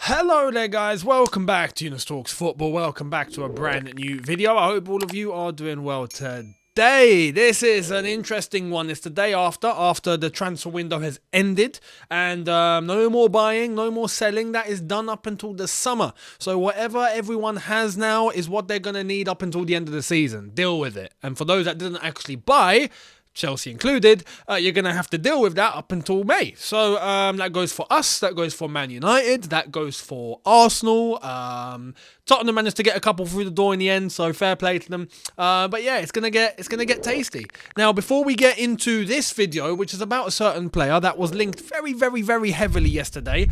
Hello there guys, welcome back to Younes Talks Football, welcome back to a brand new video. I hope all of you are doing well today. This is an interesting one. It's the day after the transfer window has ended, and no more buying, no more selling. That is done up until the summer. So whatever everyone has now is what they're going to need up until the end of the season. Deal with it. And for those that didn't actually buy, Chelsea included, you're going to have to deal with that up until May. So that goes for us, that goes for Man United, that goes for Arsenal. Tottenham managed to get a couple through the door in the end, so fair play to them. But yeah, it's gonna get tasty. Now, before we get into this video, which is about a certain player that was linked very heavily yesterday,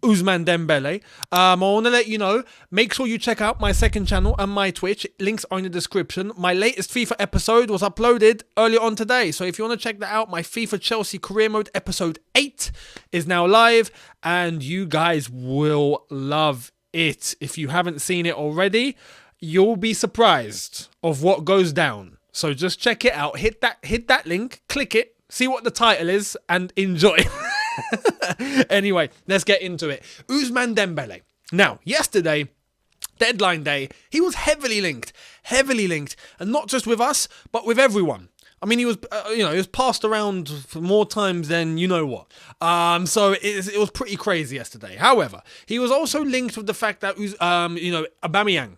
Ousmane Dembele. I want to let you know, make sure you check out my second channel and my Twitch. Links are in the description. My latest FIFA episode was uploaded earlier on today. So if you want to check that out, my FIFA Chelsea Career Mode episode 8 is now live. And you guys will love it. If you haven't seen it already, you'll be surprised of what goes down. So just check it out. Hit that link, click it, see what the title is, and enjoy. Anyway, let's get into it. Ousmane Dembele. Now, yesterday, deadline day, he was heavily linked, and not just with us, but with everyone. I mean, he was, he was passed around for more times than you know what. So it was pretty crazy yesterday. However, he was also linked with the fact that, Aubameyang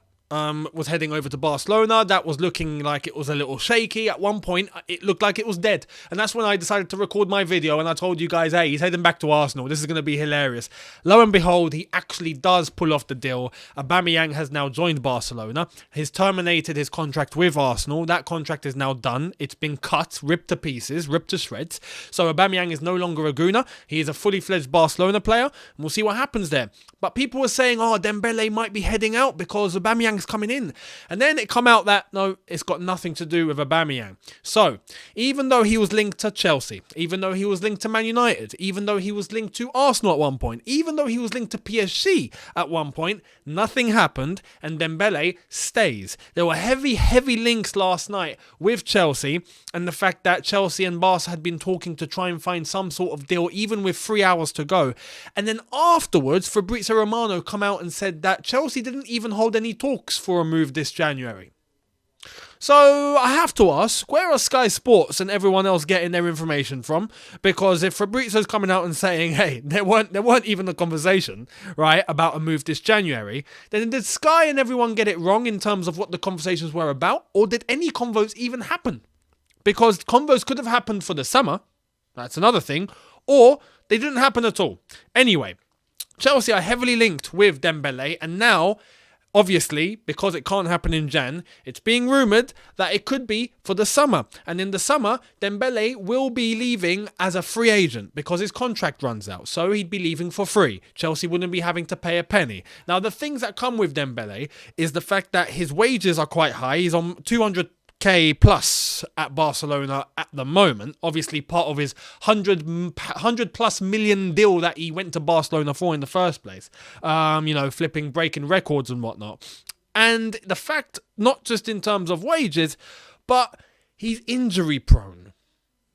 was heading over to Barcelona. That was looking like it was a little shaky. At one point, it looked like it was dead. And that's when I decided to record my video and I told you guys, hey, he's heading back to Arsenal. This is going to be hilarious. Lo and behold, he actually does pull off the deal. Aubameyang has now joined Barcelona. He's terminated his contract with Arsenal. That contract is now done. It's been cut, ripped to pieces, ripped to shreds. So Aubameyang is no longer a gooner. He is a fully fledged Barcelona player. And we'll see what happens there. But people were saying, oh, Dembele might be heading out because Aubameyang's coming in. And then it come out that, no, it's got nothing to do with Aubameyang. So, even though he was linked to Chelsea, even though he was linked to Man United, even though he was linked to Arsenal at one point, even though he was linked to PSG at one point, nothing happened and Dembele stays. There were heavy links last night with Chelsea, and the fact that Chelsea and Barca had been talking to try and find some sort of deal, even with 3 hours to go. And then afterwards, Fabrizio Romano come out and said that Chelsea didn't even hold any talks for a move this January. So I have to ask, where are Sky Sports and everyone else getting their information from? Because if Fabrizio's coming out and saying, hey, there weren't even a conversation, right, about a move this January, then did Sky and everyone get it wrong in terms of what the conversations were about? Or did any convos even happen? Because convos could have happened for the summer, that's another thing, or they didn't happen at all. Anyway, Chelsea are heavily linked with Dembele, and now, obviously, because it can't happen in Jan, it's being rumoured that it could be for the summer. And in the summer, Dembele will be leaving as a free agent because his contract runs out. So he'd be leaving for free. Chelsea wouldn't be having to pay a penny. Now, the things that come with Dembele is the fact that his wages are quite high. He's on 200k plus at Barcelona at the moment. Obviously part of his 100 plus million deal that he went to Barcelona for in the first place. Breaking records and whatnot. And the fact, not just in terms of wages, but he's injury prone.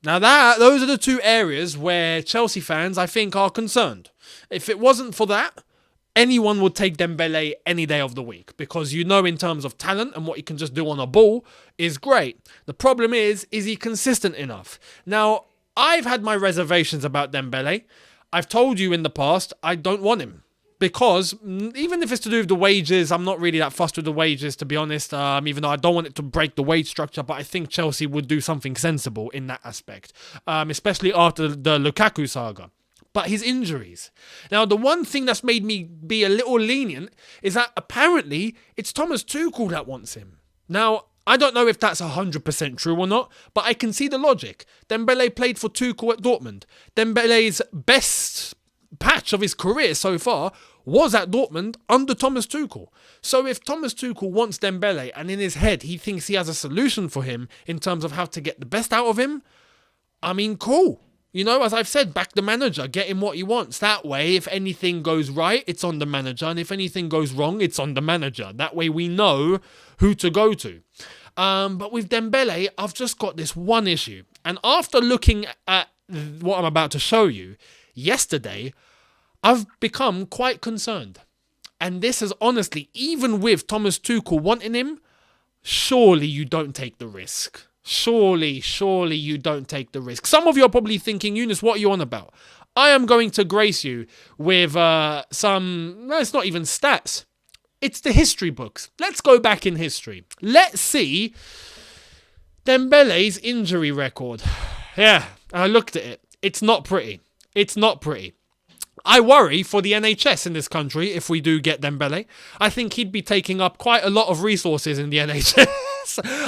Now those are the two areas where Chelsea fans, I think, are concerned. If it wasn't for that, anyone would take Dembele any day of the week because in terms of talent and what he can just do on a ball is great. The problem is he consistent enough? Now, I've had my reservations about Dembele. I've told you in the past, I don't want him because even if it's to do with the wages, I'm not really that fussed with the wages, to be honest, even though I don't want it to break the wage structure, but I think Chelsea would do something sensible in that aspect, especially after the Lukaku saga. But his injuries. Now, the one thing that's made me be a little lenient is that apparently it's Thomas Tuchel that wants him. Now, I don't know if that's 100% true or not, but I can see the logic. Dembele played for Tuchel at Dortmund. Dembele's best patch of his career so far was at Dortmund under Thomas Tuchel. So if Thomas Tuchel wants Dembele and in his head he thinks he has a solution for him in terms of how to get the best out of him, I mean, cool. As I've said, back the manager, get him what he wants. That way, if anything goes right, it's on the manager. And if anything goes wrong, it's on the manager. That way we know who to go to. But with Dembele, I've just got this one issue. And after looking at what I'm about to show you, yesterday, I've become quite concerned. And this is honestly, even with Thomas Tuchel wanting him, surely you don't take the risk. Surely you don't take the risk. Some of you are probably thinking, Younes, what are you on about? I am going to grace you with it's not even stats. It's the history books. Let's go back in history. Let's see Dembele's injury record. Yeah, I looked at it. It's not pretty. It's not pretty. I worry for the NHS in this country if we do get Dembele. I think he'd be taking up quite a lot of resources in the NHS.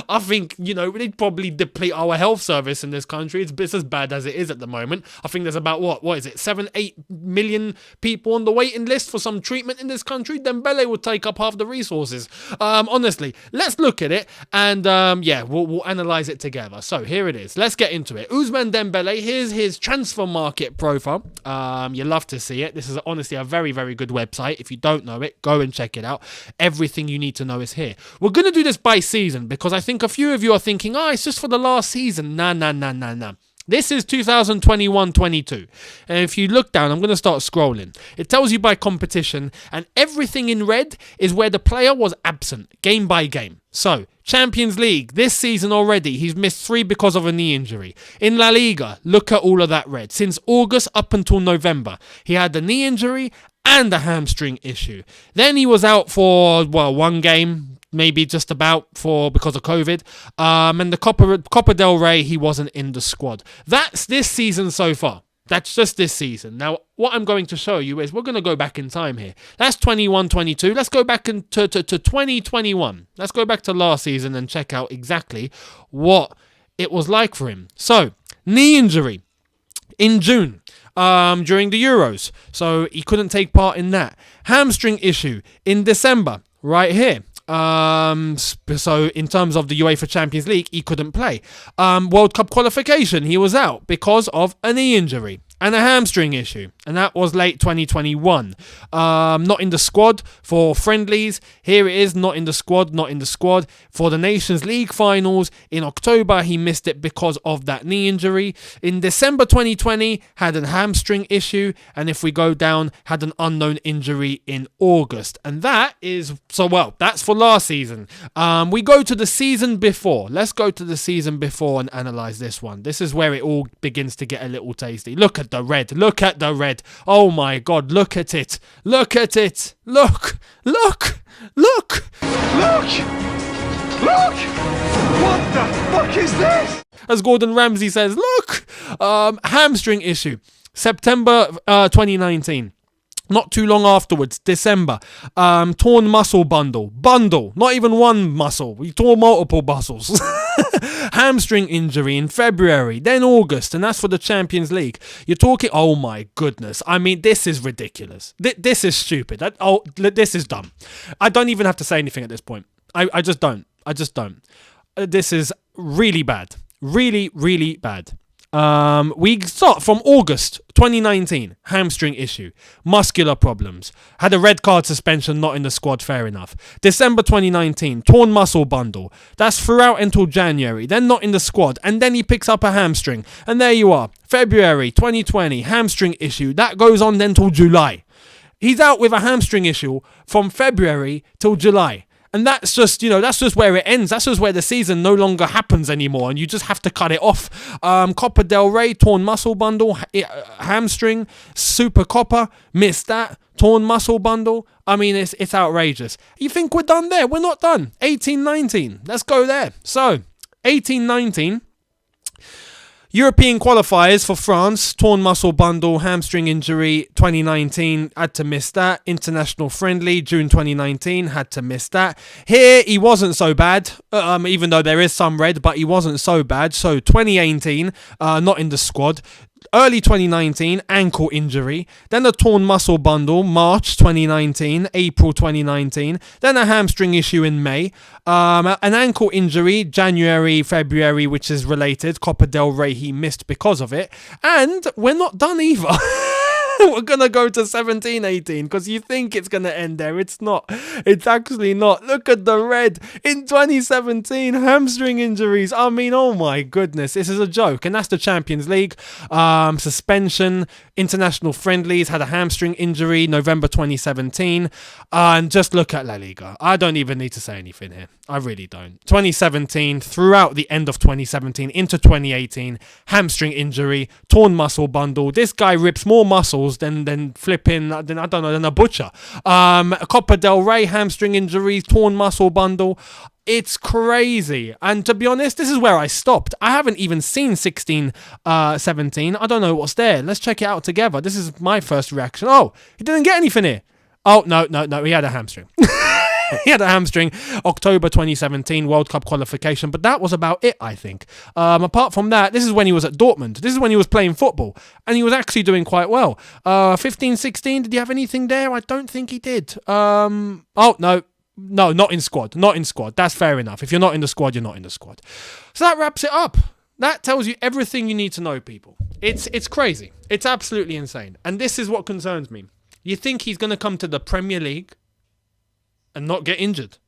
I think, they'd probably deplete our health service in this country. It's as bad as it is at the moment. I think there's about, what is it, 7-8 million people on the waiting list for some treatment in this country. Dembele would take up half the resources. Honestly, let's look at it and, we'll analyse it together. So here it is. Let's get into it. Ousmane Dembele, here's his transfer market profile. You love to see it. This is honestly a very, very good website. If you don't know it, go and check it out. Everything you need to know is here. We're going to do this by season because I think a few of you are thinking, it's just for the last season. Nah. This is 2021-22. And if you look down, I'm going to start scrolling. It tells you by competition, and everything in red is where the player was absent, game by game. So, Champions League, this season already, he's missed 3 because of a knee injury. In La Liga, look at all of that red. Since August up until November, he had the knee injury and a hamstring issue. Then he was out for, one game, maybe just about because of COVID. And the Copa del Rey, he wasn't in the squad. That's this season so far. That's just this season. Now, what I'm going to show you is we're going to go back in time here. That's 21-22. Let's go back to 2021. Let's go back to last season and check out exactly what it was like for him. So, knee injury in June during the Euros. So, he couldn't take part in that. Hamstring issue in December, right here. So in terms of the UEFA Champions League, he couldn't play. World Cup qualification, he was out because of a knee injury and a hamstring issue, and that was late 2021. Not in the squad for friendlies. Here it is, not in the squad. For the Nations League finals in October, he missed it because of that knee injury. In December 2020, had a hamstring issue, and if we go down, had an unknown injury in August. And that's for last season. We go to the season before. Let's go to the season before and analyze this one. This is where it all begins to get a little tasty. Look at the red. Oh my God, look at it. Look. What the fuck is this? As Gordon Ramsay says, look. Hamstring issue. September 2019. Not too long afterwards, December, torn muscle bundle, not even one muscle, we tore multiple muscles. Hamstring injury in February, then August, and that's for the Champions League. You're talking, oh my goodness, I mean, this is ridiculous. This is stupid. This is dumb. I don't even have to say anything at this point. I just don't. This is really bad. Really, really bad. We start from August 2019, hamstring issue, muscular problems, had a red card suspension, not in the squad, fair enough. December 2019, torn muscle bundle, that's throughout until January, then not in the squad, and then he picks up a hamstring, and there you are. February 2020, hamstring issue, that goes on then till July. He's out with a hamstring issue from February till July. And that's just where it ends. That's just where the season no longer happens anymore, and you just have to cut it off. Copa del Rey, torn muscle bundle, hamstring, Super Copa, missed that, torn muscle bundle. I mean, it's outrageous. You think we're done there? We're not done. 18-19, let's go there. So, 18-19. European qualifiers for France, torn muscle bundle, hamstring injury, 2019, had to miss that. International friendly, June 2019, had to miss that. Here, he wasn't so bad, even though there is some red, but he wasn't so bad. So 2018, not in the squad. Early 2019, ankle injury, then a torn muscle bundle, March 2019, April 2019, then a hamstring issue in May, an ankle injury, January, February, which is related, Copa del Rey, he missed because of it, and we're not done either. We're going to go to 17-18 because you think it's going to end there. It's not. It's actually not. Look at the red. In 2017, hamstring injuries. I mean, oh my goodness. This is a joke. And that's the Champions League. Suspension, international friendlies, had a hamstring injury, November 2017. And just look at La Liga. I don't even need to say anything here. I really don't. 2017, throughout the end of 2017 into 2018, hamstring injury, torn muscle bundle. This guy rips more muscles than flipping, I don't know, than a butcher. Copa del Rey, hamstring injury, torn muscle bundle. It's crazy. And to be honest, this is where I stopped. I haven't even seen 16, 17. I don't know what's there. Let's check it out together. This is my first reaction. Oh, he didn't get anything here. Oh, no. He had a hamstring. He had a hamstring, October 2017 World Cup qualification, but that was about it, I think. Apart from that, this is when he was at Dortmund. This is when he was playing football, and he was actually doing quite well. 15, 16, did he have anything there? I don't think he did. Oh, no, not in squad. Not in squad. That's fair enough. If you're not in the squad, you're not in the squad. So that wraps it up. That tells you everything you need to know, people. It's crazy. It's absolutely insane. And this is what concerns me. You think he's going to come to the Premier League and not get injured?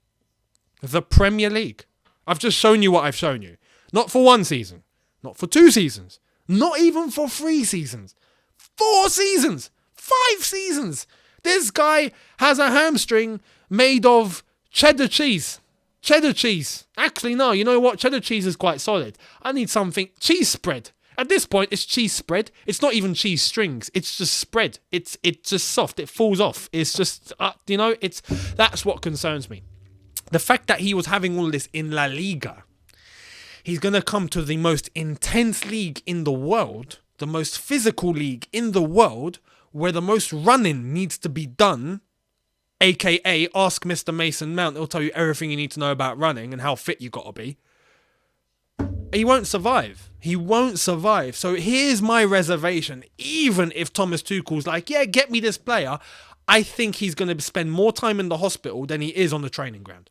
The Premier League. I've just shown you what I've shown you. Not for 1 season. Not for 2 seasons. Not even for 3 seasons. 4 seasons. 5 seasons. This guy has a hamstring made of cheddar cheese. Cheddar cheese. Actually, no. You know what? Cheddar cheese is quite solid. I need something. Cheese spread. At this point, it's cheese spread. It's not even cheese strings. It's just spread. It's just soft. It falls off. It's just, that's what concerns me. The fact that he was having all this in La Liga. He's going to come to the most intense league in the world, the most physical league in the world, where the most running needs to be done, aka ask Mr. Mason Mount. He'll tell you everything you need to know about running and how fit you got to be. He won't survive. He won't survive. So here's my reservation. Even if Thomas Tuchel's like, yeah, get me this player, I think he's going to spend more time in the hospital than he is on the training ground.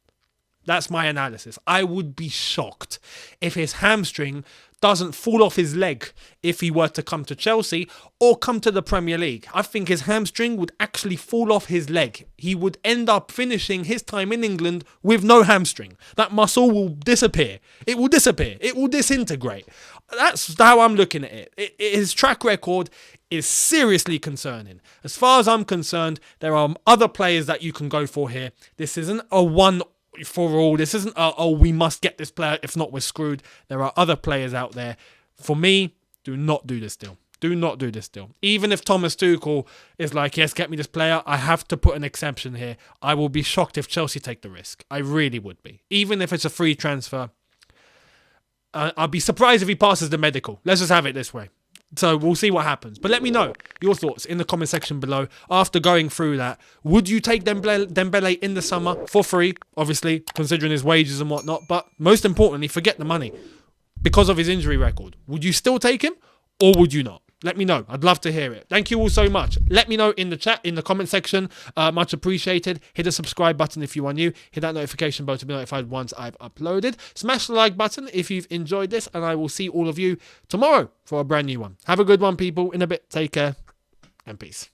That's my analysis. I would be shocked if his hamstring doesn't fall off his leg if he were to come to Chelsea or come to the Premier League. I think his hamstring would actually fall off his leg. He would end up finishing his time in England with no hamstring. That muscle will disappear. It will disappear. It will disintegrate. That's how I'm looking at it. His track record is seriously concerning. As far as I'm concerned, there are other players that you can go for here. This isn't a one for all. This isn't we must get this player, if not we're screwed. There are other players out there. For me, do not do this deal. Do not do this deal. Even if Thomas Tuchel is like, yes, get me this player, I have to put an exception here. I will be shocked if Chelsea take the risk. I really would be. Even if it's a free transfer. I'll be surprised if he passes the medical. Let's just have it this way. So we'll see what happens. But let me know your thoughts in the comment section below. After going through that, would you take Dembele in the summer for free? Obviously, considering his wages and whatnot. But most importantly, forget the money. Because of his injury record. Would you still take him or would you not? Let me know. I'd love to hear it. Thank you all so much. Let me know in the chat, in the comment section. Much appreciated. Hit the subscribe button if you are new. Hit that notification bell to be notified once I've uploaded. Smash the like button if you've enjoyed this. And I will see all of you tomorrow for a brand new one. Have a good one, people. In a bit. Take care and peace.